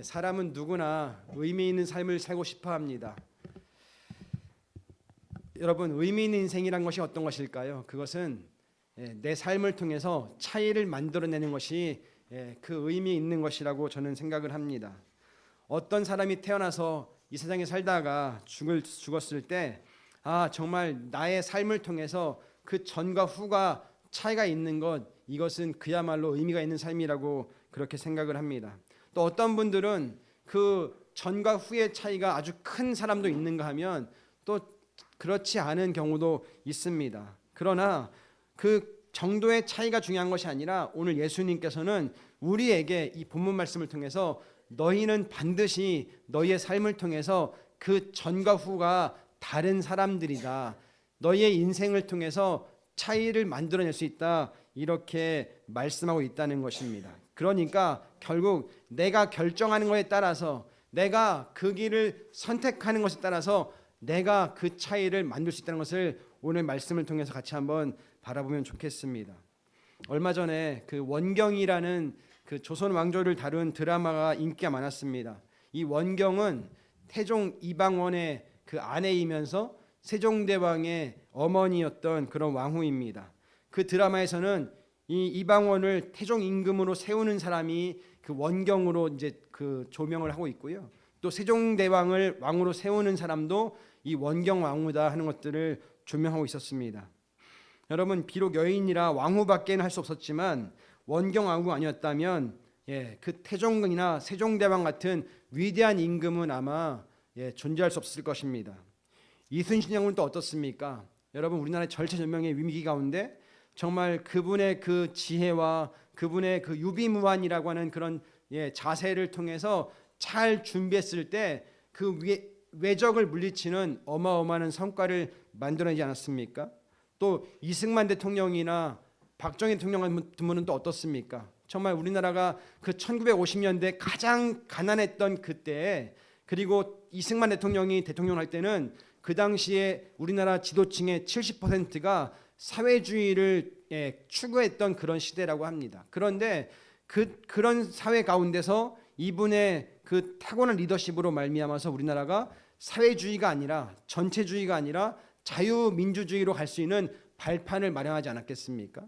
사람은 누구나 의미 있는 삶을 살고 싶어 합니다. 여러분, 의미 있는 인생이란 것이 어떤 것일까요? 그것은 내 삶을 통해서 차이를 만들어내는 것이 그 의미 있는 것이라고 저는 생각을 합니다. 어떤 사람이 태어나서 이 세상에 살다가 죽었을 때 정말 나의 삶을 통해서 그 전과 후가 차이가 있는 것, 이것은 그야말로 의미가 있는 삶이라고 그렇게 생각을 합니다. 또 어떤 분들은 그 전과 후의 차이가 아주 큰 사람도 있는가 하면 또 그렇지 않은 경우도 있습니다. 그러나 그 정도의 차이가 중요한 것이 아니라 오늘 예수님께서는 우리에게 이 본문 말씀을 통해서 너희는 반드시 너희의 삶을 통해서 그 전과 후가 다른 사람들이다. 너희의 인생을 통해서 차이를 만들어낼 수 있다. 이렇게 말씀하고 있다는 것입니다. 그러니까 결국 내가 결정하는 것에 따라서, 내가 그 길을 선택하는 것에 따라서 내가 그 차이를 만들 수 있다는 것을 오늘 말씀을 통해서 같이 한번 바라보면 좋겠습니다. 얼마 전에 그 원경이라는 그 조선 왕조를 다룬 드라마가 인기가 많았습니다. 이 원경은 태종 이방원의 그 아내이면서 세종대왕의 어머니였던 그런 왕후입니다. 그 드라마에서는 이 이방원을 태종 임금으로 세우는 사람이 그 원경으로 이제 그 조명을 하고 있고요. 또 세종대왕을 왕으로 세우는 사람도 이 원경 왕후다 하는 것들을 조명하고 있었습니다. 여러분, 비록 여인이라 왕후밖에는 할 수 없었지만 원경 왕후가 아니었다면 그 태종이나 세종대왕 같은 위대한 임금은 아마 존재할 수 없을 것입니다. 이순신 장군은 또 어떻습니까? 여러분, 우리나라의 절체절명의 위기 가운데 정말 그분의 그 지혜와 그분의 그 유비무환이라고 하는 그런 자세를 통해서 잘 준비했을 때 그 외적을 물리치는 어마어마한 성과를 만들어내지 않았습니까? 또 이승만 대통령이나 박정희 대통령 같은 분은 또 어떻습니까? 정말 우리나라가 그 1950년대 가장 가난했던 그때에, 그리고 이승만 대통령이 대통령을 할 때는 그 당시에 우리나라 지도층의 70%가 사회주의를 추구했던 그런 시대라고 합니다. 그런데 그런 사회 가운데서 이분의 그 타고난 리더십으로 말미암아서 우리나라가 사회주의가 아니라, 전체주의가 아니라 자유민주주의로 갈 수 있는 발판을 마련하지 않았겠습니까?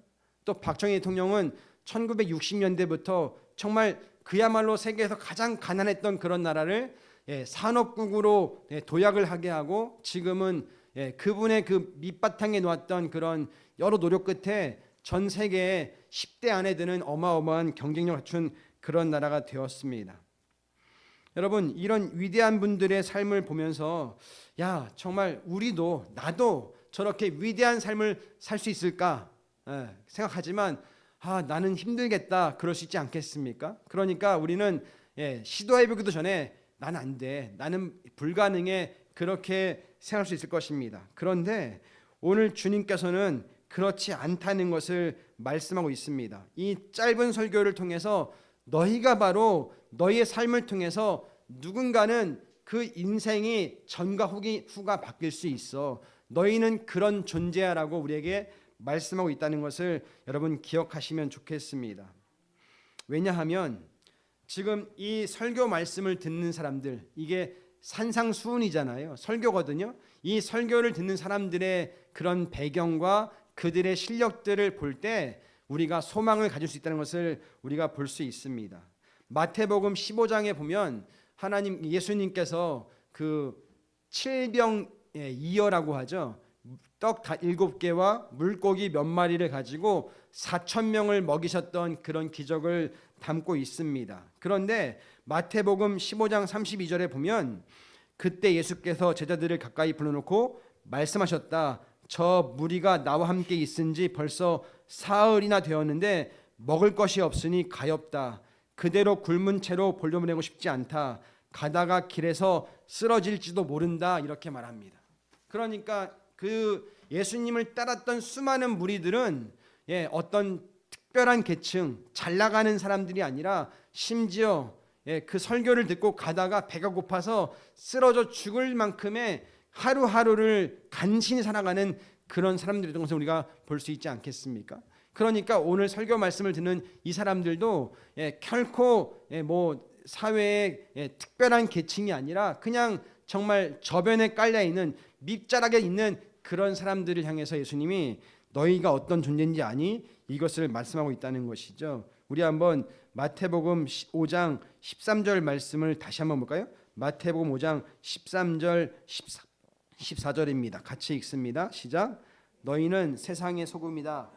또 박정희 대통령은 1960년대부터 정말 그야말로 세계에서 가장 가난했던 그런 나라를 산업국으로 도약을 하게 하고, 지금은 그분의 그 밑바탕에 놓았던 그런 여러 노력 끝에 전 세계에 10대 안에 드는 어마어마한 경쟁력을 갖춘 그런 나라가 되었습니다. 여러분, 이런 위대한 분들의 삶을 보면서 정말 우리도, 나도 저렇게 위대한 삶을 살 수 있을까 생각하지만 나는 힘들겠다, 그럴 수 있지 않겠습니까? 그러니까 우리는 시도해보기도 전에 나는 안 돼, 나는 불가능해, 그렇게 생각할 수 있을 것입니다. 그런데 오늘 주님께서는 그렇지 않다는 것을 말씀하고 있습니다. 이 짧은 설교를 통해서 너희가 바로 너희의 삶을 통해서 누군가는 그 인생이 전과 후가 바뀔 수 있어. 너희는 그런 존재야라고 우리에게 말씀하고 있다는 것을 여러분 기억하시면 좋겠습니다. 왜냐하면 지금 이 설교 말씀을 듣는 사람들, 이게 산상수훈이잖아요. 설교거든요. 이 설교를 듣는 사람들의 그런 배경과 그들의 실력들을 볼 때 우리가 소망을 가질 수 있다는 것을 우리가 볼 수 있습니다. 마태복음 15장에 보면 예수님께서 그 칠병이어라고 하죠. 떡 7개와 물고기 몇 마리를 가지고 4,000명을 먹이셨던 그런 기적을 담고 있습니다. 그런데 마태복음 15장 32절에 보면 그때 예수께서 제자들을 가까이 불러놓고 말씀하셨다. 저 무리가 나와 함께 있은지 벌써 사흘이나 되었는데 먹을 것이 없으니 가엾다. 그대로 굶은 채로 보내고 싶지 않다. 가다가 길에서 쓰러질지도 모른다. 이렇게 말합니다. 그러니까 그 예수님을 따랐던 수많은 무리들은 어떤 특별한 계층, 잘 나가는 사람들이 아니라 심지어 그 설교를 듣고 가다가 배가 고파서 쓰러져 죽을 만큼의 하루하루를 간신히 살아가는 그런 사람들이었던 것을 우리가 볼 수 있지 않겠습니까? 그러니까 오늘 설교 말씀을 듣는 이 사람들도 결코 뭐 사회의 특별한 계층이 아니라 그냥 정말 저변에 깔려 있는 밑자락에 있는 그런 사람들을 향해서 예수님이 너희가 어떤 존재인지 아니? 이것을 말씀하고 있다는 것이죠. 우리 한번 마태복음 5장 13절 말씀을 다시 한번 볼까요? 마태복음 5장 13절 14절입니다. 같이 읽습니다. 시작. 너희는 세상의 소금이다.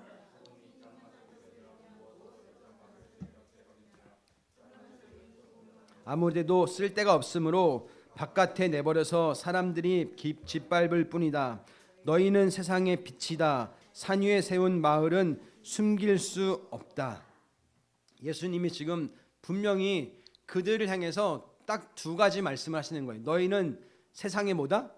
아무데도 쓸데가 없으므로 바깥에 내버려서 사람들이 짓밟을 뿐이다. 너희는 세상의 빛이다. 산 위에 세운 마을은 숨길 수 없다. 예수님이 지금 분명히 그들을 향해서 딱 두 가지 말씀을 하시는 거예요. 너희는 세상의 뭐다?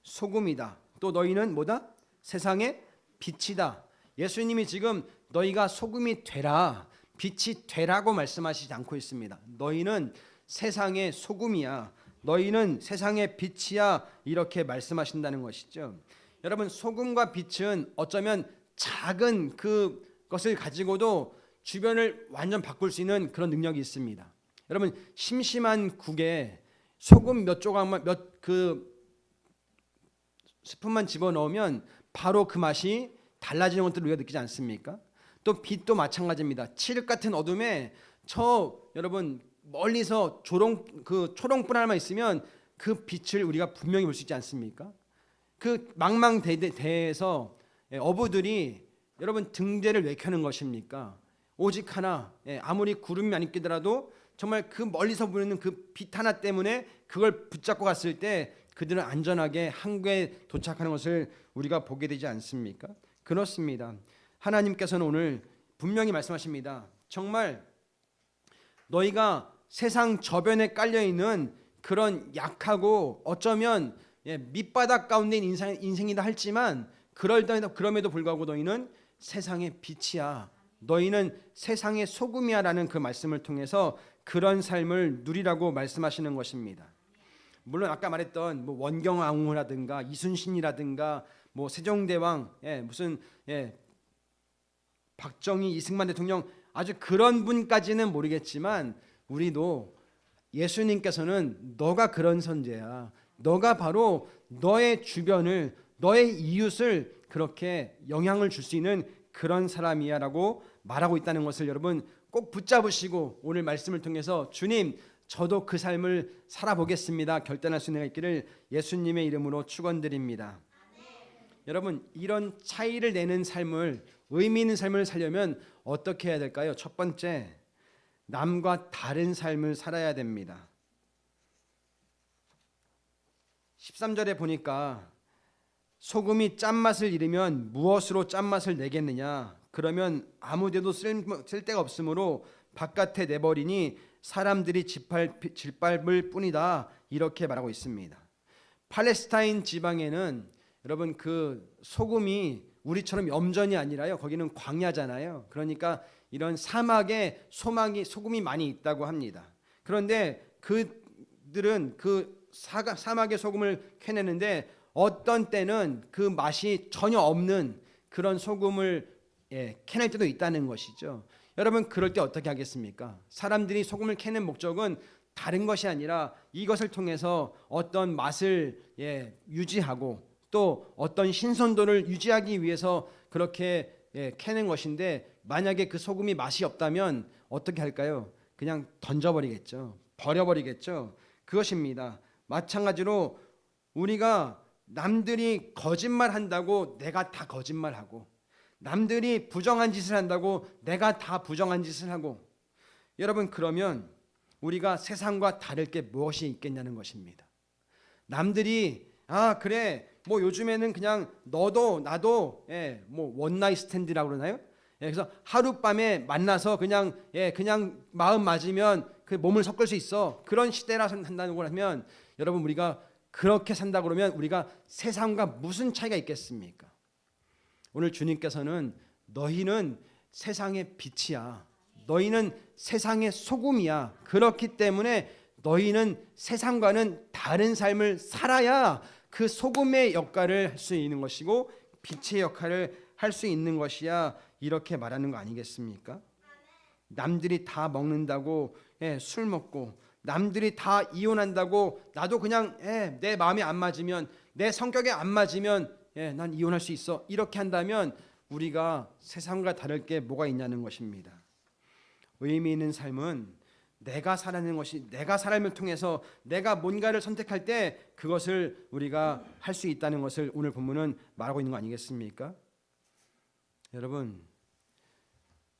소금이다. 또 너희는 뭐다? 세상의 빛이다. 예수님이 지금 너희가 소금이 되라, 빛이 되라고 말씀하시지 않고 있습니다. 너희는 세상의 소금이야. 너희는 세상의 빛이야. 이렇게 말씀하신다는 것이죠. 여러분, 소금과 빛은 어쩌면 작은 그것을 가지고도 주변을 완전 바꿀 수 있는 그런 능력이 있습니다. 여러분, 심심한 국에 소금 몇 조각만 스푼만 집어넣으면 바로 그 맛이 달라지는 것들을 우리가 느끼지 않습니까? 또 빛도 마찬가지입니다. 칠흑 같은 어둠에 여러분 멀리서 초롱불 하나만 있으면 그 빛을 우리가 분명히 볼 수 있지 않습니까? 그 망망대해에서 어부들이 여러분 등대를 왜 켜는 것입니까? 오직 하나, 아무리 구름이 안 끼더라도 정말 그 멀리서 보이는 그 빛 하나 때문에 그걸 붙잡고 갔을 때 그들은 안전하게 항구에 도착하는 것을 우리가 보게 되지 않습니까? 그렇습니다. 하나님께서는 오늘 분명히 말씀하십니다. 정말 너희가 세상 저변에 깔려있는 그런 약하고 어쩌면 밑바닥 가운데 인생이다 할지만 그럼에도 불구하고 너희는 세상의 빛이야. 너희는 세상의 소금이야 라는 그 말씀을 통해서 그런 삶을 누리라고 말씀하시는 것입니다. 물론 아까 말했던 원경왕후라든가 이순신이라든가 세종대왕, 무슨 박정희, 이승만 대통령 아주 그런 분까지는 모르겠지만 우리도 예수님께서는 너가 그런 선제야. 너가 바로 너의 주변을, 너의 이웃을 그렇게 영향을 줄 수 있는 그런 사람이야 라고 말하고 있다는 것을 여러분 꼭 붙잡으시고 오늘 말씀을 통해서 주님, 저도 그 삶을 살아보겠습니다 결단할 수 있는 있기를 예수님의 이름으로 축원드립니다. 여러분, 이런 차이를 내는 삶을, 의미 있는 삶을 살려면 어떻게 해야 될까요? 첫 번째, 남과 다른 삶을 살아야 됩니다. 13절에 보니까 소금이 짠맛을 잃으면 무엇으로 짠맛을 내겠느냐? 그러면 아무데도 쓸데가 없으므로 바깥에 내버리니 사람들이 짓밟을 뿐이다. 이렇게 말하고 있습니다. 팔레스타인 지방에는 여러분 그 소금이 우리처럼 염전이 아니라요. 거기는 광야잖아요. 그러니까 이런 사막에 소금이 많이 있다고 합니다. 그런데 그들은 그 사막의 소금을 캐내는데 어떤 때는 그 맛이 전혀 없는 그런 소금을 캐낼 때도 있다는 것이죠. 여러분, 그럴 때 어떻게 하겠습니까? 사람들이 소금을 캐는 목적은 다른 것이 아니라 이것을 통해서 어떤 맛을 유지하고 또 어떤 신선도를 유지하기 위해서 그렇게 캐는 것인데, 만약에 그 소금이 맛이 없다면 어떻게 할까요? 그냥 던져버리겠죠. 버려버리겠죠. 그것입니다. 마찬가지로 우리가 남들이 거짓말한다고 내가 다 거짓말하고, 남들이 부정한 짓을 한다고 내가 다 부정한 짓을 하고, 여러분, 그러면 우리가 세상과 다를 게 무엇이 있겠냐는 것입니다. 남들이 그래 요즘에는 그냥 너도 나도 원나잇 스탠드라고 그러나요? 그래서 하룻밤에 만나서 그냥 마음 맞으면 그 몸을 섞을 수 있어. 그런 시대라 산다고 하면 여러분, 우리가 그렇게 산다 그러면 우리가 세상과 무슨 차이가 있겠습니까? 오늘 주님께서는 너희는 세상의 빛이야. 너희는 세상의 소금이야. 그렇기 때문에 너희는 세상과는 다른 삶을 살아야 그 소금의 역할을 할 수 있는 것이고 빛의 역할을 할 수 있는 것이야. 이렇게 말하는 거 아니겠습니까? 남들이 다 먹는다고 술 먹고 남들이 다 이혼한다고 나도 그냥 내 마음에 안 맞으면 내 성격에 안 맞으면 난 이혼할 수 있어 이렇게 한다면 우리가 세상과 다를 게 뭐가 있냐는 것입니다. 의미 있는 삶은 내가 살아내는 것이 내가 삶을 통해서 내가 뭔가를 선택할 때 그것을 우리가 할 수 있다는 것을 오늘 본문은 말하고 있는 거 아니겠습니까? 여러분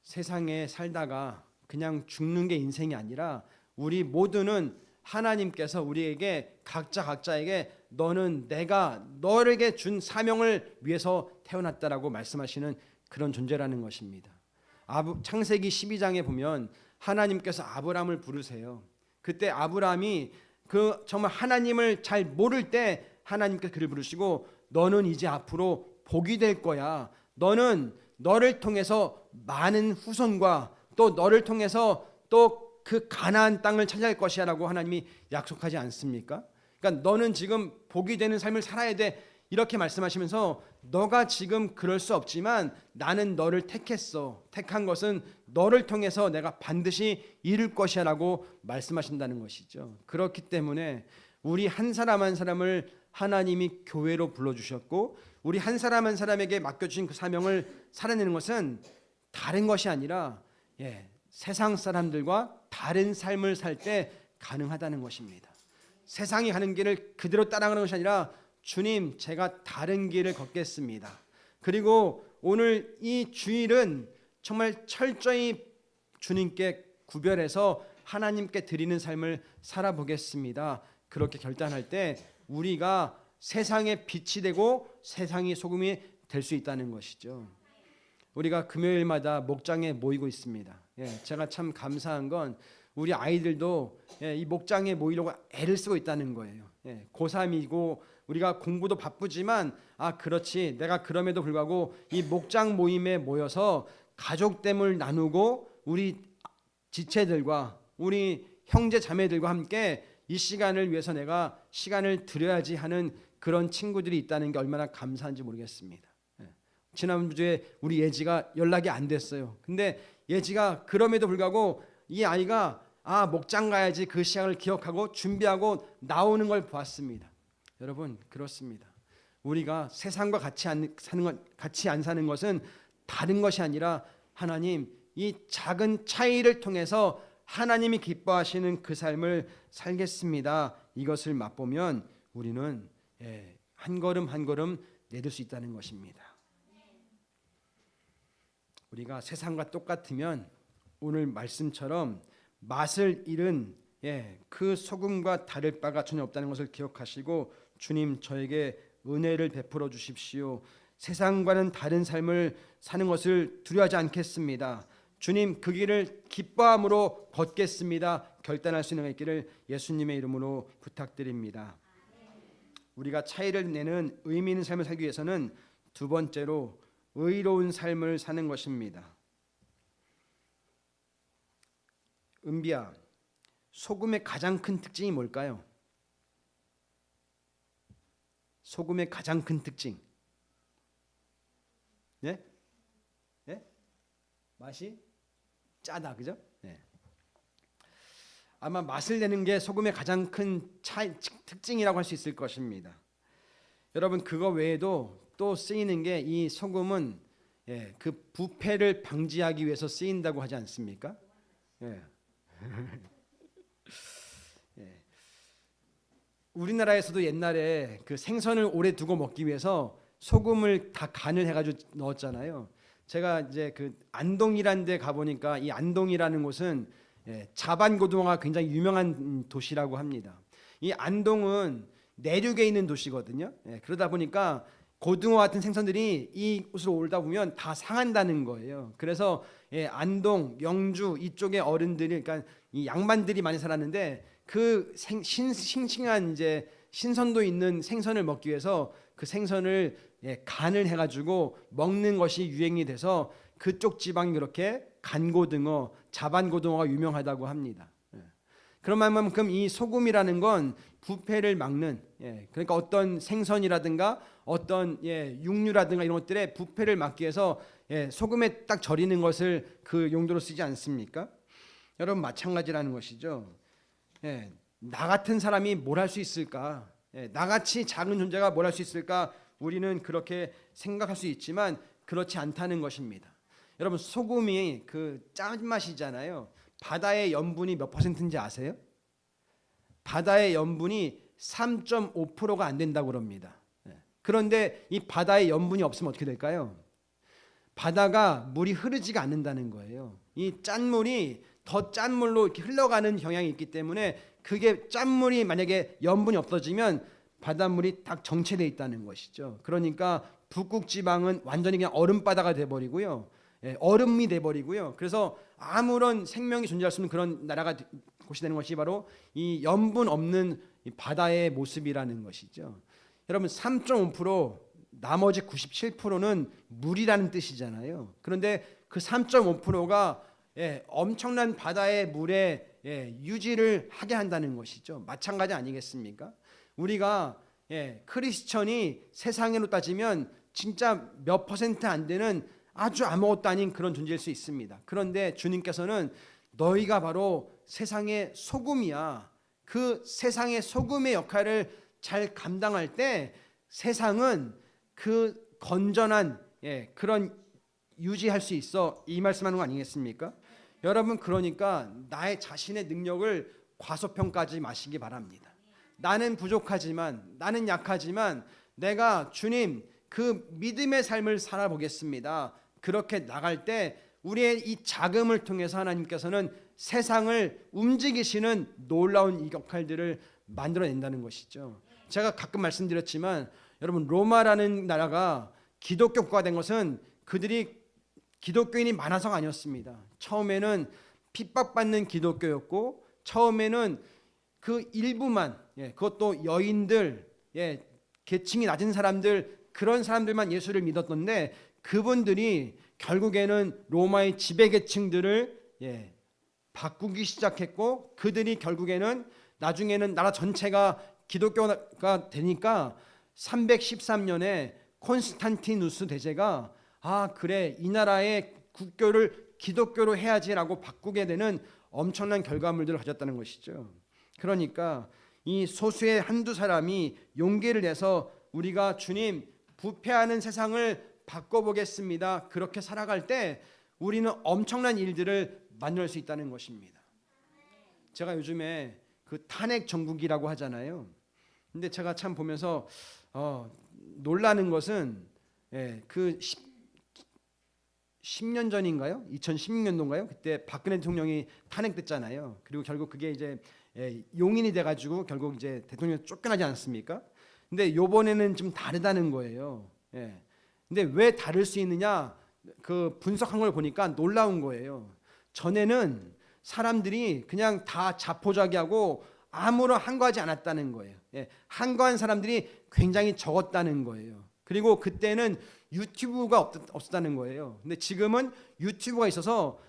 세상에 살다가 그냥 죽는 게 인생이 아니라 우리 모두는 하나님께서 우리에게 각자에게 너는 내가 너에게 준 사명을 위해서 태어났다라고 말씀하시는 그런 존재라는 것입니다. 창세기 12장에 보면 하나님께서 아브라함을 부르세요. 그때 아브라함이 정말 하나님을 잘 모를 때 하나님께서 그를 부르시고 너는 이제 앞으로 복이 될 거야. 너를 통해서 많은 후손과 또 너를 통해서 또 그 가나안 땅을 차지할 것이야라고 하나님이 약속하지 않습니까? 그러니까 너는 지금 복이 되는 삶을 살아야 돼 이렇게 말씀하시면서 너가 지금 그럴 수 없지만 나는 너를 택했어. 택한 것은 너를 통해서 내가 반드시 이룰 것이야라고 말씀하신다는 것이죠. 그렇기 때문에 우리 한 사람 한 사람을 하나님이 교회로 불러주셨고 우리 한 사람 한 사람에게 맡겨주신 그 사명을 살아내는 것은 다른 것이 아니라 세상 사람들과 다른 삶을 살 때 가능하다는 것입니다. 세상이 가는 길을 그대로 따라가는 것이 아니라 주님 제가 다른 길을 걷겠습니다. 그리고 오늘 이 주일은 정말 철저히 주님께 구별해서 하나님께 드리는 삶을 살아보겠습니다. 그렇게 결단할 때 우리가 세상의 빛이 되고 세상의 소금이 될 수 있다는 것이죠. 우리가 금요일마다 목장에 모이고 있습니다. 제가 참 감사한 건 우리 아이들도 이 목장에 모이려고 애를 쓰고 있다는 거예요. 고3이고 우리가 공부도 바쁘지만 그렇지 내가 그럼에도 불구하고 이 목장 모임에 모여서 가족됨을 나누고 우리 지체들과 우리 형제 자매들과 함께 이 시간을 위해서 내가 시간을 드려야지 하는 그런 친구들이 있다는 게 얼마나 감사한지 모르겠습니다. 지난주에 우리 예지가 연락이 안 됐어요. 근데 예지가 그럼에도 불구하고 이 아이가 목장 가야지 그 시간을 기억하고 준비하고 나오는 걸 보았습니다. 여러분 그렇습니다. 우리가 세상과 같이 안 사는 것은 다른 것이 아니라 하나님 이 작은 차이를 통해서 하나님이 기뻐하시는 그 삶을 살겠습니다. 이것을 맛보면 우리는 한 걸음 한 걸음 내딜 수 있다는 것입니다. 우리가 세상과 똑같으면 오늘 말씀처럼 맛을 잃은 그 소금과 다를 바가 전혀 없다는 것을 기억하시고 주님 저에게 은혜를 베풀어 주십시오. 세상과는 다른 삶을 사는 것을 두려워하지 않겠습니다. 주님 그 길을 기뻐함으로 걷겠습니다. 결단할 수 있는 있기를 예수님의 이름으로 부탁드립니다. 우리가 차이를 내는 의미 있는 삶을 살기 위해서는 두 번째로 의로운 삶을 사는 것입니다. 은비야, 소금의 가장 큰 특징이 뭘까요? 소금의 가장 큰 특징. 맛이 짜다, 그죠? 아마 맛을 내는 게 소금의 가장 큰 특징이라고 할 수 있을 것입니다. 여러분 그거 외에도 또 쓰이는 게 이 소금은 그 부패를 방지하기 위해서 쓰인다고 하지 않습니까? 우리나라에서도 옛날에 그 생선을 오래 두고 먹기 위해서 소금을 다 간을 해가지고 넣었잖아요. 제가 이제 그 안동이라는 데 가보니까 이 안동이라는 곳은 자반고등어가 굉장히 유명한 도시라고 합니다. 이 안동은 내륙에 있는 도시거든요. 그러다 보니까 고등어 같은 생선들이 이곳으로 오다 보면 다 상한다는 거예요. 그래서 안동, 영주 이쪽의 어른들이 그러니까 이 양반들이 많이 살았는데 그 싱싱한 이제 신선도 있는 생선을 먹기 위해서 그 생선을 간을 해가지고 먹는 것이 유행이 돼서 그쪽 지방이 그렇게 간고등어, 자반고등어가 유명하다고 합니다. 그런 만큼 이 소금이라는 건 부패를 막는 그러니까 어떤 생선이라든가 어떤 육류라든가 이런 것들의 부패를 막기 위해서 소금에 딱 절이는 것을 그 용도로 쓰지 않습니까? 여러분 마찬가지라는 것이죠. 나 같은 사람이 뭘 할 수 있을까? 나같이 작은 존재가 뭘 할 수 있을까? 우리는 그렇게 생각할 수 있지만 그렇지 않다는 것입니다. 여러분 소금이 그 짠맛이잖아요. 바다의 염분이 몇 퍼센트인지 아세요? 바다의 염분이 3.5%가 안 된다고 그럽니다. 그런데 이 바다의 염분이 없으면 어떻게 될까요? 바다가 물이 흐르지가 않는다는 거예요. 이 짠물이 더 짠물로 이렇게 흘러가는 경향이 있기 때문에 그게 짠물이 만약에 염분이 없어지면 바닷물이 딱 정체되어 있다는 것이죠. 그러니까 북극 지방은 완전히 그냥 얼음바다가 돼버리고요. 얼음이 돼버리고요. 그래서 아무런 생명이 존재할 수 없는 그런 나라가 곳이 되는 것이 바로 이 염분 없는 이 바다의 모습이라는 것이죠. 여러분 3.5% 나머지 97%는 물이라는 뜻이잖아요. 그런데 그 3.5%가 엄청난 바다의 물에 유지를 하게 한다는 것이죠. 마찬가지 아니겠습니까? 우리가 크리스천이 세상으로 따지면 진짜 몇 퍼센트 안 되는 아주 아무것도 아닌 그런 존재일 수 있습니다. 그런데 주님께서는 너희가 바로 세상의 소금이야. 그 세상의 소금의 역할을 잘 감당할 때 세상은 그 건전한 그런 유지할 수 있어. 이 말씀하는 거 아니겠습니까? 여러분 그러니까 나의 자신의 능력을 과소평가하지 마시기 바랍니다. 나는 부족하지만 나는 약하지만 내가 주님 그 믿음의 삶을 살아보겠습니다. 그렇게 나갈 때 우리의 이 자금을 통해서 하나님께서는 세상을 움직이시는 놀라운 이 역할들을 만들어낸다는 것이죠. 제가 가끔 말씀드렸지만 여러분 로마라는 나라가 기독교 국가가 된 것은 그들이 기독교인이 많아서가 아니었습니다. 처음에는 핍박받는 기독교였고 처음에는 그 일부만 그것도 여인들 계층이 낮은 사람들 그런 사람들만 예수를 믿었던데 그분들이 결국에는 로마의 지배계층들을 바꾸기 시작했고 그들이 결국에는 나중에는 나라 전체가 기독교가 되니까 313년에 콘스탄티누스 대제가 그래 이 나라의 국교를 기독교로 해야지라고 바꾸게 되는 엄청난 결과물들을 가졌다는 것이죠. 그러니까 이 소수의 한두 사람이 용기를 내서 우리가 주님 부패하는 세상을 바꿔보겠습니다. 그렇게 살아갈 때 우리는 엄청난 일들을 만들 수 있다는 것입니다. 제가 요즘에 그 탄핵 정국이라고 하잖아요. 근데 제가 참 보면서 놀라는 것은 그 10년 전인가요? 2016년도인가요? 그때 박근혜 대통령이 탄핵됐잖아요. 그리고 결국 그게 이제 용인이 돼가지고 결국 이제 대통령이 쫓겨나지 않았습니까? 근데 이번에는 좀 다르다는 거예요. 근데 왜 다를 수 있느냐? 그 분석한 걸 보니까 놀라운 거예요. 전에는 사람들이 그냥 다 자포자기하고 아무런 항거하지 않았다는 거예요. 항거한 사람들이 굉장히 적었다는 거예요. 그리고 그때는 유튜브가 없었다는 거예요. 근데 지금은 유튜브가 있어서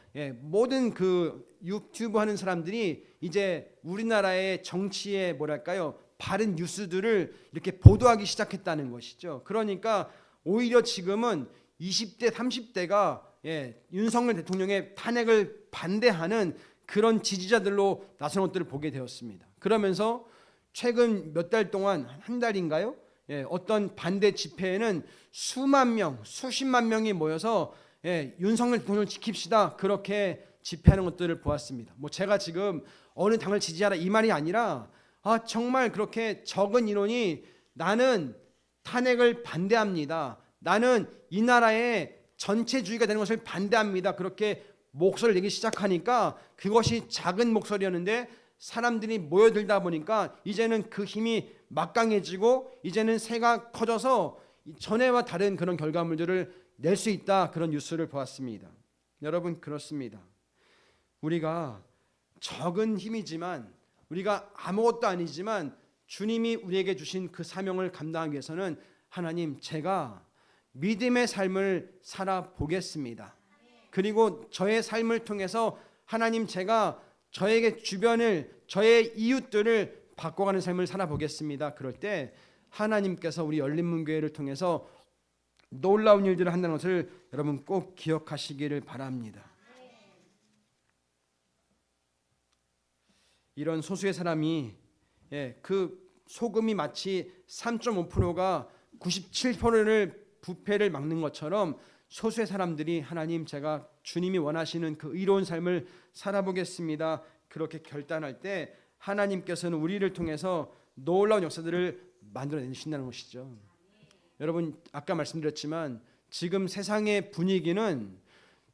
모든 그 유튜브 하는 사람들이 이제 우리나라의 정치의 뭐랄까요 바른 뉴스들을 이렇게 보도하기 시작했다는 것이죠. 그러니까 오히려 지금은 20대 30대가 윤석열 대통령의 탄핵을 반대하는 그런 지지자들로 나선 것들을 보게 되었습니다. 그러면서 최근 몇 달 동안 한 달인가요? 어떤 반대 집회에는 수만 명, 수십만 명이 모여서 윤석열 대통령을 지킵시다 그렇게 집회하는 것들을 보았습니다. 뭐 제가 지금 어느 당을 지지하라 이 말이 아니라 정말 그렇게 적은 인원이 나는 탄핵을 반대합니다. 나는 이 나라의 전체주의가 되는 것을 반대합니다. 그렇게 목소리를 내기 시작하니까 그것이 작은 목소리였는데 사람들이 모여들다 보니까 이제는 그 힘이 막강해지고 이제는 새가 커져서 전에와 다른 그런 결과물들을 낼 수 있다 그런 뉴스를 보았습니다. 여러분 그렇습니다. 우리가 적은 힘이지만 우리가 아무것도 아니지만 주님이 우리에게 주신 그 사명을 감당하기 위해서는 하나님 제가 믿음의 삶을 살아보겠습니다. 그리고 저의 삶을 통해서 하나님 제가 저에게 주변을 저의 이웃들을 바꿔가는 삶을 살아보겠습니다. 그럴 때 하나님께서 우리 열린문교회를 통해서 놀라운 일들을 한다는 것을 여러분 꼭 기억하시기를 바랍니다. 이런 소수의 사람이 그 소금이 마치 3.5%가 97%를 부패를 막는 것처럼 소수의 사람들이 하나님 제가 주님이 원하시는 그 의로운 삶을 살아보겠습니다. 그렇게 결단할 때 하나님께서는 우리를 통해서 놀라운 역사들을 만들어내신다는 것이죠. 여러분 아까 말씀드렸지만 지금 세상의 분위기는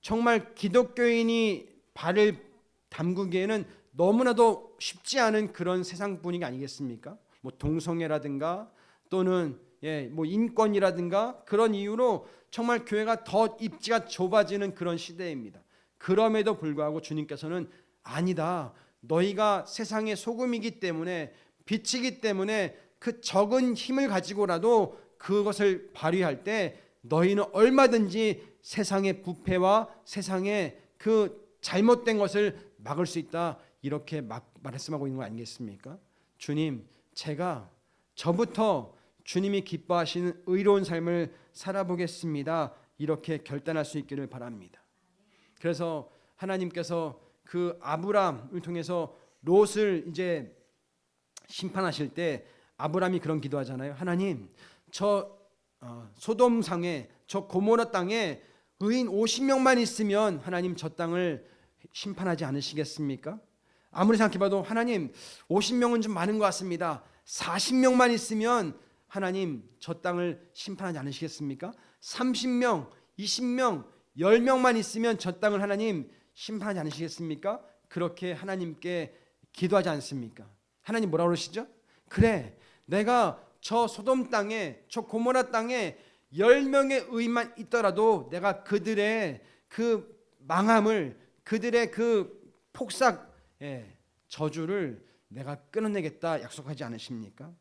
정말 기독교인이 발을 담그기에는 너무나도 쉽지 않은 그런 세상 분위기 아니겠습니까? 뭐 동성애라든가 또는 뭐 인권이라든가 그런 이유로 정말 교회가 더 입지가 좁아지는 그런 시대입니다. 그럼에도 불구하고 주님께서는 아니다. 너희가 세상의 소금이기 때문에 빛이기 때문에 그 적은 힘을 가지고라도 그것을 발휘할 때 너희는 얼마든지 세상의 부패와 세상의 그 잘못된 것을 막을 수 있다. 이렇게 말씀하고 있는 거 아니겠습니까? 주님, 제가 저부터 주님이 기뻐하시는 의로운 삶을 살아보겠습니다. 이렇게 결단할 수 있기를 바랍니다. 그래서 하나님께서 그 아브람을 통해서 롯을 이제 심판하실 때 아브람이 그런 기도하잖아요. 하나님, 저 소돔상에 저 고모라 땅에 의인 50명만 있으면 하나님 저 땅을 심판하지 않으시겠습니까? 아무리 생각해봐도 하나님 50명은 좀 많은 것 같습니다. 40명만 있으면 하나님 저 땅을 심판하지 않으시겠습니까? 30명, 20명, 10명만 있으면 저 땅을 하나님 심판하지 않으시겠습니까? 그렇게 하나님께 기도하지 않습니까? 하나님 뭐라고 그러시죠? 그래, 내가 저 소돔 땅에 저 고모라 땅에 10명의 의인만 있더라도 내가 그들의 그 망함을 그들의 그 폭삭 저주를 내가 끊어내겠다 약속하지 않으십니까?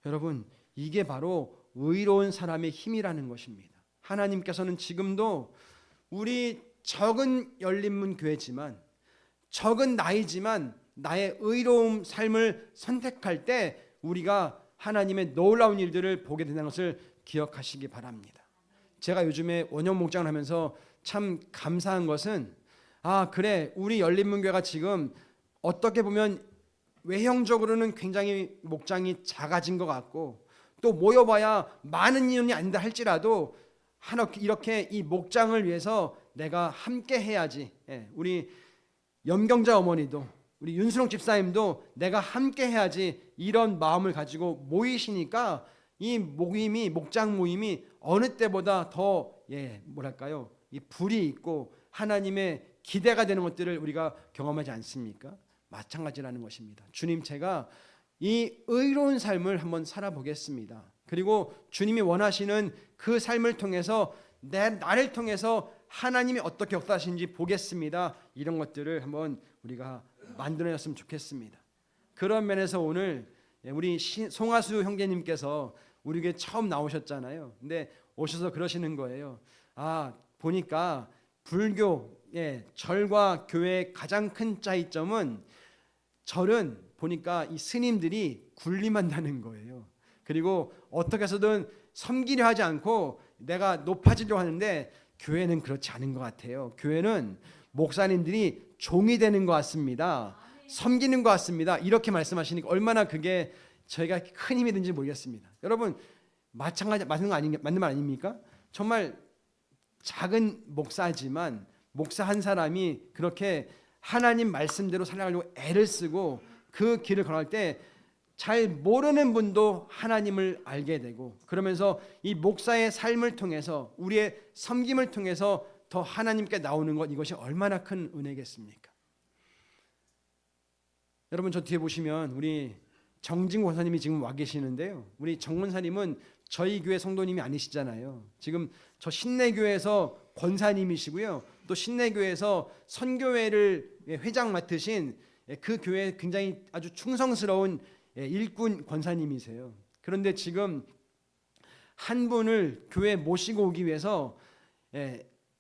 여러분 이게 바로 의로운 사람의 힘이라는 것입니다. 하나님께서는 지금도 우리 적은 열린문 교회지만 적은 나이지만 나의 의로운 삶을 선택할 때 우리가 하나님의 놀라운 일들을 보게 된다는 것을 기억하시기 바랍니다. 제가 요즘에 원년 목장을 하면서 참 감사한 것은 그래 우리 열린문교회가 지금 어떻게 보면 외형적으로는 굉장히 목장이 작아진 것 같고 또 모여봐야 많은 인원이 아니다 할지라도 이렇게 이 목장을 위해서 내가 함께 해야지. 우리 염경자 어머니도 우리 윤수롱 집사님도 내가 함께 해야지 이런 마음을 가지고 모이시니까 이 모임이 목장 모임이 어느 때보다 더 뭐랄까요? 이 불이 있고 하나님의 기대가 되는 것들을 우리가 경험하지 않습니까? 마찬가지라는 것입니다. 주님 제가 이 의로운 삶을 한번 살아보겠습니다. 그리고 주님이 원하시는 그 삶을 통해서 나를 통해서 하나님이 어떻게 역사하시는지 보겠습니다. 이런 것들을 한번 우리가 만들어냈으면 좋겠습니다. 그런 면에서 오늘 우리 송하수 형제님께서 우리에게 처음 나오셨잖아요. 근데 오셔서 그러시는 거예요. 보니까 불교의 절과 교회의 가장 큰 차이점은 절은 보니까 이 스님들이 군림한다는 거예요. 그리고 어떻게 해서든 섬기려 하지 않고 내가 높아지려고 하는데 교회는 그렇지 않은 것 같아요. 교회는 목사님들이 종이 되는 것 같습니다. 섬기는 것 같습니다. 이렇게 말씀하시니까 얼마나 그게 저희가 큰 힘이 든지 모르겠습니다. 여러분 맞는 말 아닙니까? 정말 작은 목사지만 목사 한 사람이 그렇게 하나님 말씀대로 살아가려고 애를 쓰고 그 길을 걸어갈 때 잘 모르는 분도 하나님을 알게 되고 그러면서 이 목사의 삶을 통해서 우리의 섬김을 통해서 더 하나님께 나오는 것 이것이 얼마나 큰 은혜겠습니까? 여러분 저 뒤에 보시면 우리 정진 권사님이 지금 와 계시는데요. 우리 정 권사님은 저희 교회 성도님이 아니시잖아요. 지금 저 신내교회에서 권사님이시고요. 또 신내교회에서 선교회를 회장 맡으신 그 교회에 굉장히 아주 충성스러운 일꾼 권사님이세요. 그런데 지금 한 분을 교회에 모시고 오기 위해서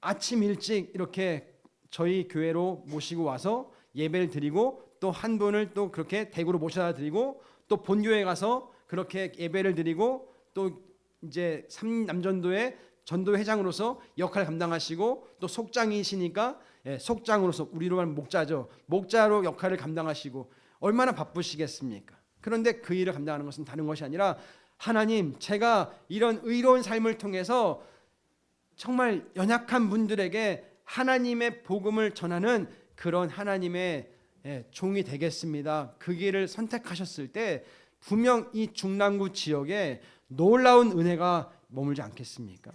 아침 일찍 이렇게 저희 교회로 모시고 와서 예배를 드리고 또 한 분을 또 그렇게 대구로 모셔다 드리고 또 본교회 가서 그렇게 예배를 드리고 또 이제 삼남전도의 전도회장으로서 역할을 감당하시고 또 속장이시니까 속장으로서 우리로 말하면 목자죠. 목자로 역할을 감당하시고 얼마나 바쁘시겠습니까? 그런데 그 일을 감당하는 것은 다른 것이 아니라 하나님, 제가 이런 의로운 삶을 통해서 정말 연약한 분들에게 하나님의 복음을 전하는 그런 하나님의 종이 되겠습니다. 그 길을 선택하셨을 때 분명 이 중랑구 지역에 놀라운 은혜가 머물지 않겠습니까?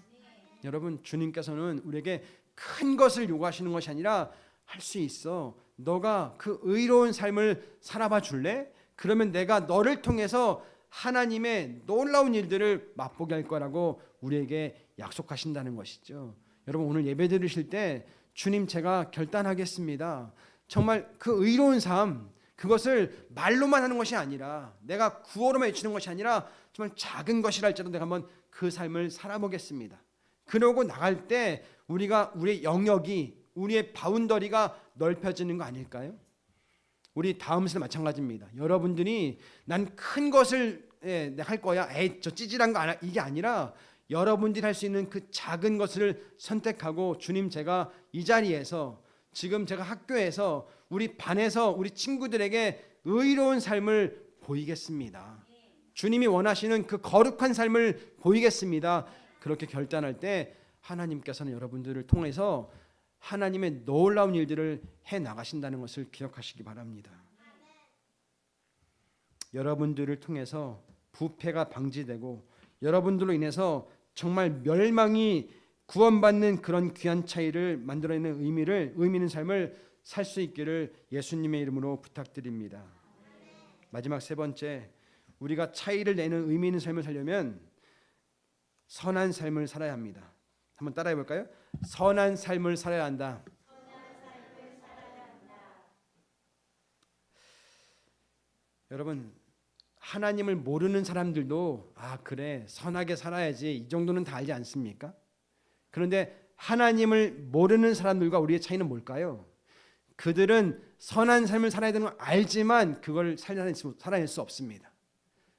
여러분, 주님께서는 우리에게 큰 것을 요구하시는 것이 아니라 할 수 있어, 너가 그 의로운 삶을 살아봐 줄래? 그러면 내가 너를 통해서 하나님의 놀라운 일들을 맛보게 할 거라고 우리에게 약속하신다는 것이죠. 여러분, 오늘 예배 드리실 때 주님, 제가 결단하겠습니다. 정말 그 의로운 삶, 그것을 말로만 하는 것이 아니라, 내가 구호로만 외치는 것이 아니라 정말 작은 것이랄지라도 내가 한번 그 삶을 살아보겠습니다. 그러고 나갈 때 우리의 영역이, 우리의 바운더리가 넓혀지는 거 아닐까요? 우리 다음 세대 마찬가지입니다. 여러분들이 난 큰 것을 할 거야, 저 찌질한 거 이게 아니라 여러분들이 할 수 있는 그 작은 것을 선택하고, 주님, 제가 이 자리에서, 지금 제가 학교에서, 우리 반에서 우리 친구들에게 의로운 삶을 보이겠습니다. 주님이 원하시는 그 거룩한 삶을 보이겠습니다. 그렇게 결단할 때 하나님께서는 여러분들을 통해서 하나님의 놀라운 일들을 해 나가신다는 것을 기억하시기 바랍니다. 여러분들을 통해서 부패가 방지되고, 여러분들로 인해서 정말 멸망이 구원받는 그런 귀한 차이를 만들어내는 의미 있는 삶을 살 수 있기를 예수님의 이름으로 부탁드립니다. 마지막 세 번째, 우리가 차이를 내는 의미 있는 삶을 살려면 선한 삶을 살아야 합니다. 한번 따라해 볼까요? 선한 삶을 살아야 한다. 여러분, 하나님을 모르는 사람들도 그래, 선하게 살아야지, 이 정도는 다 알지 않습니까? 그런데 하나님을 모르는 사람들과 우리의 차이는 뭘까요? 그들은 선한 삶을 살아야 되는 걸 알지만 그걸 살아낼 수 없습니다.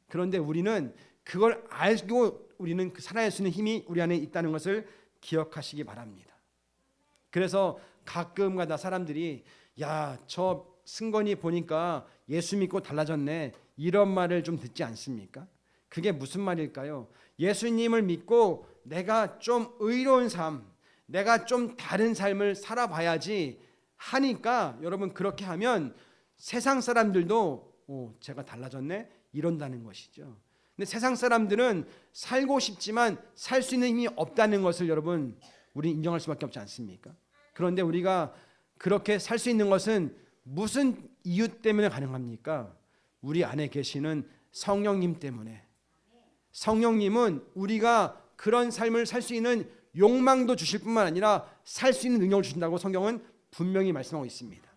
그런데 우리는 그걸 알고 우리는 살아낼 수 있는 힘이 우리 안에 있다는 것을 기억하시기 바랍니다. 그래서 가끔가다 사람들이, 야, 저 승건이 보니까 예수 믿고 달라졌네, 이런 말을 좀 듣지 않습니까? 그게 무슨 말일까요? 예수님을 믿고 내가 좀 의로운 삶, 내가 좀 다른 삶을 살아봐야지 하니까, 여러분, 그렇게 하면 세상 사람들도 제가 달라졌네, 이런다는 것이죠. 근데 세상 사람들은 살고 싶지만 살 수 있는 힘이 없다는 것을 여러분, 우리 인정할 수밖에 없지 않습니까? 그런데 우리가 그렇게 살 수 있는 것은 무슨 이유 때문에 가능합니까? 우리 안에 계시는 성령님 때문에. 성령님은 우리가 그런 삶을 살 수 있는 욕망도 주실 뿐만 아니라 살 수 있는 능력을 주신다고 성경은 분명히 말씀하고 있습니다.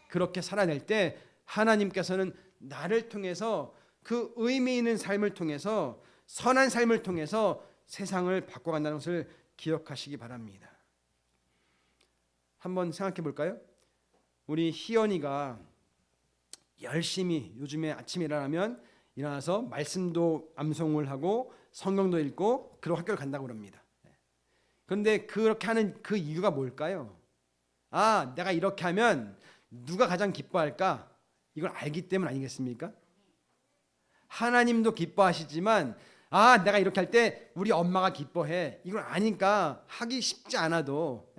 그렇게 살아낼 때 하나님께서는 나를 통해서, 그 의미 있는 삶을 통해서, 선한 삶을 통해서 세상을 바꿔간다는 것을 기억하시기 바랍니다. 한번 생각해 볼까요? 우리 희연이가 열심히 요즘에 아침에 일어나서 말씀도 암송을 하고 성경도 읽고 그리고 학교를 간다고 그럽니다. 그런데 그렇게 하는 그 이유가 뭘까요? 내가 이렇게 하면 누가 가장 기뻐할까? 이걸 알기 때문 아니겠습니까? 하나님도 기뻐하시지만 내가 이렇게 할 때 우리 엄마가 기뻐해, 이걸 아니까 하기 쉽지 않아도,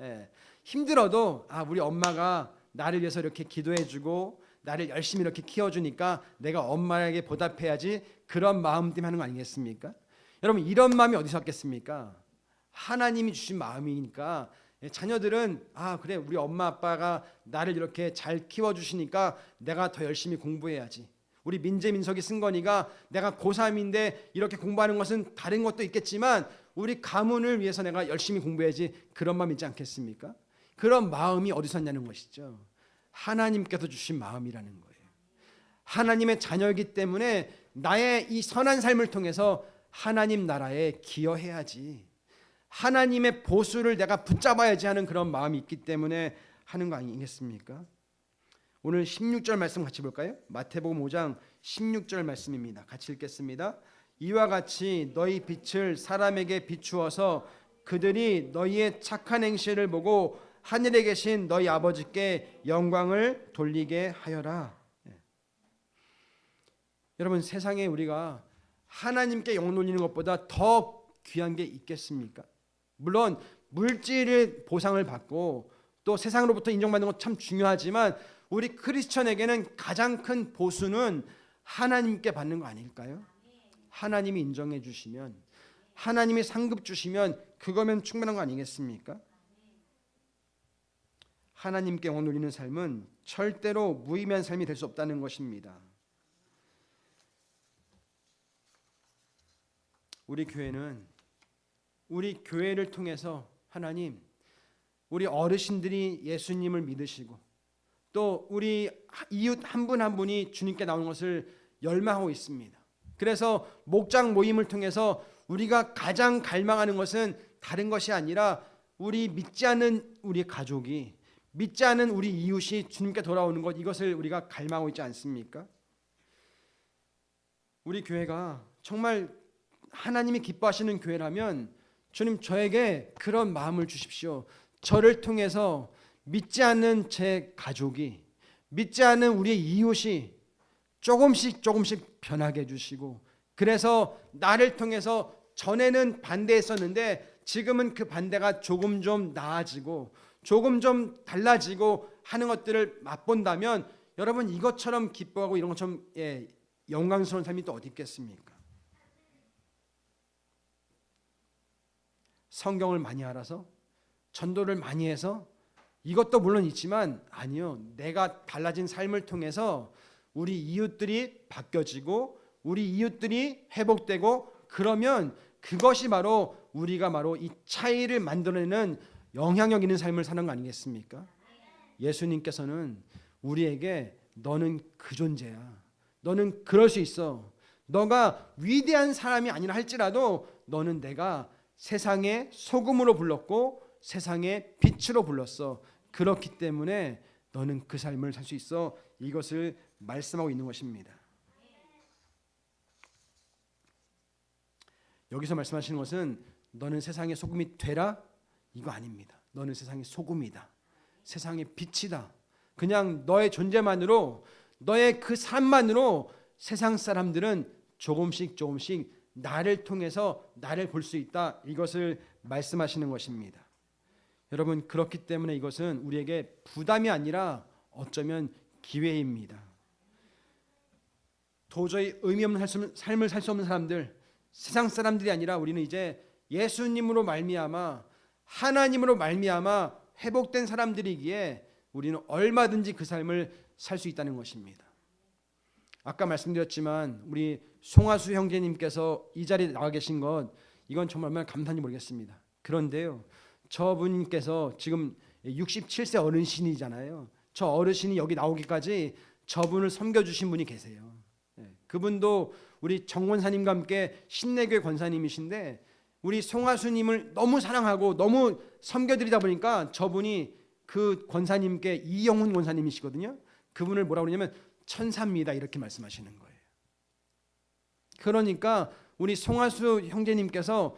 힘들어도 우리 엄마가 나를 위해서 이렇게 기도해주고 나를 열심히 이렇게 키워주니까 내가 엄마에게 보답해야지, 그런 마음 때문에 하는 거 아니겠습니까? 여러분, 이런 마음이 어디서 왔겠습니까? 하나님이 주신 마음이니까. 자녀들은 그래, 우리 엄마 아빠가 나를 이렇게 잘 키워주시니까 내가 더 열심히 공부해야지. 우리 민재민석이 승건이가 내가 고3인데 이렇게 공부하는 것은 다른 것도 있겠지만 우리 가문을 위해서 내가 열심히 공부해야지, 그런 마음 있지 않겠습니까? 그런 마음이 어디서 왔냐는 것이죠. 하나님께서 주신 마음이라는 거예요. 하나님의 자녀이기 때문에 나의 이 선한 삶을 통해서 하나님 나라에 기여해야지, 하나님의 보수를 내가 붙잡아야지 하는 그런 마음이 있기 때문에 하는 거 아니겠습니까? 오늘 16절 말씀 같이 볼까요? 마태복음 5장 16절 말씀입니다. 같이 읽겠습니다. 이와 같이 너희 빛을 사람에게 비추어서 그들이 너희의 착한 행실을 보고 하늘에 계신 너희 아버지께 영광을 돌리게 하여라. 여러분, 세상에 우리가 하나님께 영혼 돌리는 것보다 더 귀한 게 있겠습니까? 물론 물질의 보상을 받고 또 세상으로부터 인정받는 것 참 중요하지만 우리 크리스천에게는 가장 큰 보수는 하나님께 받는 거 아닐까요? 하나님이 인정해 주시면, 하나님이 상급 주시면 그거면 충분한 거 아니겠습니까? 하나님께 영혼 돌리는 삶은 절대로 무의미한 삶이 될 수 없다는 것입니다. 우리 교회는 우리 교회를 통해서 하나님, 우리 어르신들이 예수님을 믿으시고 또 우리 이웃 한 분 한 분이 주님께 나오는 것을 열망하고 있습니다. 그래서 목장 모임을 통해서 우리가 가장 갈망하는 것은 다른 것이 아니라 우리 믿지 않는 우리 가족이, 믿지 않는 우리 이웃이 주님께 돌아오는 것, 이것을 우리가 갈망하고 있지 않습니까? 우리 교회가 정말 하나님이 기뻐하시는 교회라면 주님, 저에게 그런 마음을 주십시오. 저를 통해서 믿지 않는 제 가족이, 믿지 않는 우리의 이웃이 조금씩 변하게 해주시고, 그래서 나를 통해서 전에는 반대했었는데 지금은 그 반대가 조금 좀 나아지고 조금 좀 달라지고 하는 것들을 맛본다면 여러분, 이것처럼 기뻐하고 이런 것처럼 영광스러운 삶이 또 어디 있겠습니까? 성경을 많이 알아서 전도를 많이 해서 이것도 물론 있지만, 아니요, 내가 달라진 삶을 통해서 우리 이웃들이 바뀌어지고 우리 이웃들이 회복되고, 그러면 그것이 바로 우리가 바로 이 차이를 만들어내는 영향력 있는 삶을 사는 거 아니겠습니까? 예수님께서는 우리에게 너는 그 존재야, 너는 그럴 수 있어, 너가 위대한 사람이 아니라 할지라도 너는 내가 세상의 소금으로 불렀고 세상의 빛으로 불렀어, 그렇기 때문에 너는 그 삶을 살 수 있어, 이것을 말씀하고 있는 것입니다. 여기서 말씀하시는 것은 너는 세상의 소금이 되라, 이거 아닙니다. 너는 세상의 소금이다, 세상의 빛이다. 그냥 너의 존재만으로, 너의 그 삶만으로 세상 사람들은 조금씩 나를 통해서 나를 볼 수 있다, 이것을 말씀하시는 것입니다. 여러분, 그렇기 때문에 이것은 우리에게 부담이 아니라 어쩌면 기회입니다. 도저히 의미 없는 삶을 살 수 없는 사람들, 세상 사람들이 아니라 우리는 이제 예수님으로 말미암아, 하나님으로 말미암아 회복된 사람들이기에 우리는 얼마든지 그 삶을 살 수 있다는 것입니다. 아까 말씀드렸지만 우리 송하수 형제님께서 이 자리에 나와 계신 것, 이건 정말 얼마나 감사한지 모르겠습니다. 그런데요, 저분께서 지금 67세 어르신이잖아요. 저 어르신이 여기 나오기까지 저분을 섬겨주신 분이 계세요. 그분도 우리 정 권사님과 함께 신내교회 권사님이신데, 우리 송하수님을 너무 사랑하고 너무 섬겨드리다 보니까 저분이 그 권사님께, 이영훈 권사님이시거든요, 그분을 뭐라고 그러냐면 천사입니다, 이렇게 말씀하시는 거예요. 그러니까 우리 송하수 형제님께서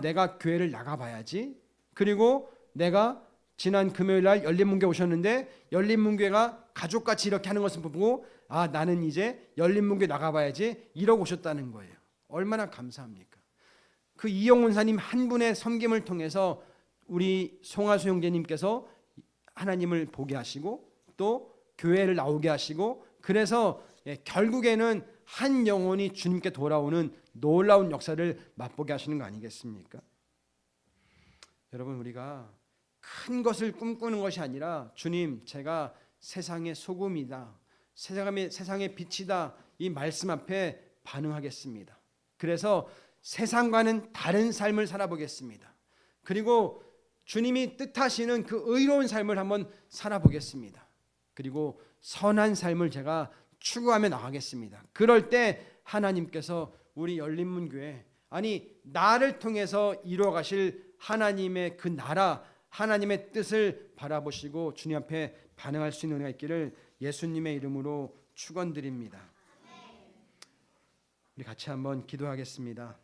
내가 교회를 나가봐야지, 그리고 내가 지난 금요일날 열린문교회 오셨는데 열린문교회가 가족같이 이렇게 하는 것을 보고 나는 이제 열린문교회 나가봐야지, 이러고 오셨다는 거예요. 얼마나 감사합니까? 그 이영훈 사님 한 분의 섬김을 통해서 우리 송하수 형제님께서 하나님을 보게 하시고 또 교회를 나오게 하시고, 그래서 결국에는 한 영혼이 주님께 돌아오는 놀라운 역사를 맛보게 하시는 거 아니겠습니까? 여러분, 우리가 큰 것을 꿈꾸는 것이 아니라 주님, 제가 세상의 소금이다, 세상의 빛이다, 이 말씀 앞에 반응하겠습니다. 그래서 세상과는 다른 삶을 살아보겠습니다. 그리고 주님이 뜻하시는 그 의로운 삶을 한번 살아보겠습니다. 그리고 선한 삶을 제가 추구하며 나가겠습니다. 그럴 때 하나님께서 우리 열린문교회, 아니 나를 통해서 이루어 가실 하나님의 그 나라, 하나님의 뜻을 바라보시고 주님 앞에 반응할 수 있는 은혜가 있기를 예수님의 이름으로 축원드립니다. 우리 같이 한번 기도하겠습니다.